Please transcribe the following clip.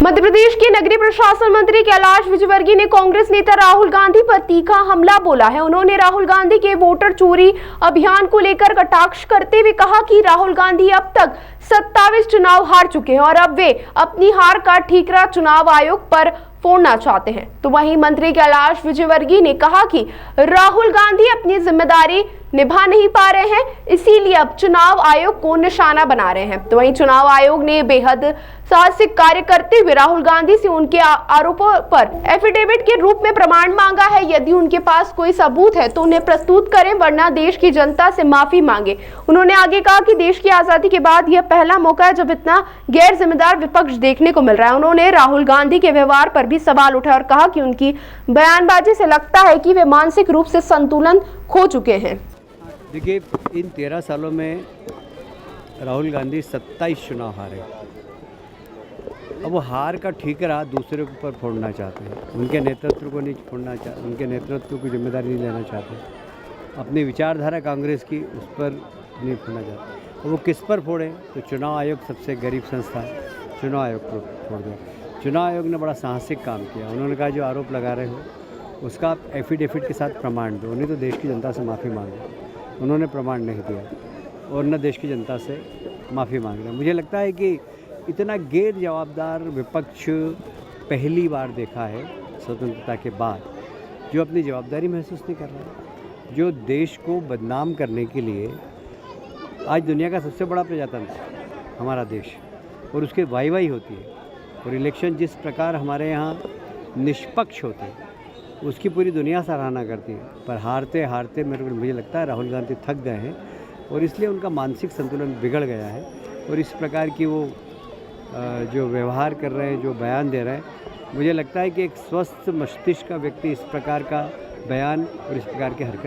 मध्य प्रदेश के नगरीय प्रशासन मंत्री कैलाश विजयवर्गीय ने कांग्रेस नेता राहुल गांधी पर तीखा हमला बोला है। उन्होंने राहुल गांधी के वोटर चोरी अभियान को लेकर कटाक्ष करते हुए कहा कि राहुल गांधी अब तक 27 चुनाव हार चुके हैं और अब वे अपनी हार का ठीकरा चुनाव आयोग पर फोड़ना चाहते हैं। तो वहीं मंत्री कैलाश विजयवर्गीय ने कहा कि राहुल गांधी अपनी जिम्मेदारी निभा नहीं पा रहे हैं, इसीलिए अब चुनाव आयोग को निशाना बना रहे हैं। तो वहीं चुनाव आयोग ने बेहद साहसिक कार्य करते हुए राहुल गांधी से उनके आरोपों पर एफिडेविट के रूप में प्रमाण मांगा है। यदि उनके पास कोई सबूत है तो उन्हें प्रस्तुत करें, वरना देश की जनता से माफी मांगे। उन्होंने आगे कहा कि देश की आजादी के बाद यह पहला मौका है जब इतना गैर जिम्मेदार विपक्ष देखने को मिल रहा है। उन्होंने राहुल गांधी के व्यवहार पर भी सवाल उठाया और कहा कि उनकी बयानबाजी से लगता है कि वे मानसिक रूप से संतुलन खो चुके हैं। देखिए, इन 13 सालों में राहुल गांधी 27 चुनाव हारे। अब वो हार का ठीकरा दूसरे के ऊपर फोड़ना चाहते हैं। उनके नेतृत्व को नहीं फोड़ना चाहते, उनके नेतृत्व की जिम्मेदारी नहीं लेना चाहते। अपनी विचारधारा कांग्रेस की उस पर नहीं फोड़ना चाहते। और वो किस पर फोड़े? तो चुनाव आयोग सबसे गरीब संस्था है, चुनाव आयोग को फोड़ दिया। चुनाव आयोग ने बड़ा साहसिक काम किया। उन्होंने कहा जो आरोप लगा रहे हो उसका आप एफिडेविट के साथ प्रमाण दो, नहीं तो देश की जनता से माफ़ी मांगो। उन्होंने प्रमाण नहीं दिया और न देश की जनता से माफ़ी मांग रहे। मुझे लगता है कि इतना गैर जवाबदार विपक्ष पहली बार देखा है स्वतंत्रता के बाद, जो अपनी जवाबदारी महसूस नहीं कर रहा है, जो देश को बदनाम करने के लिए आज दुनिया का सबसे बड़ा प्रजातंत्र हमारा देश, और उसके वाई होती है। और इलेक्शन जिस प्रकार हमारे यहाँ निष्पक्ष होते हैं उसकी पूरी दुनिया सराहना करती है। पर हारते हारते मुझे लगता है राहुल गांधी थक गए हैं और इसलिए उनका मानसिक संतुलन बिगड़ गया है। और इस प्रकार की वो जो व्यवहार कर रहे हैं, जो बयान दे रहे हैं, मुझे लगता है कि एक स्वस्थ मस्तिष्क का व्यक्ति इस प्रकार का बयान और इस प्रकार की हरकत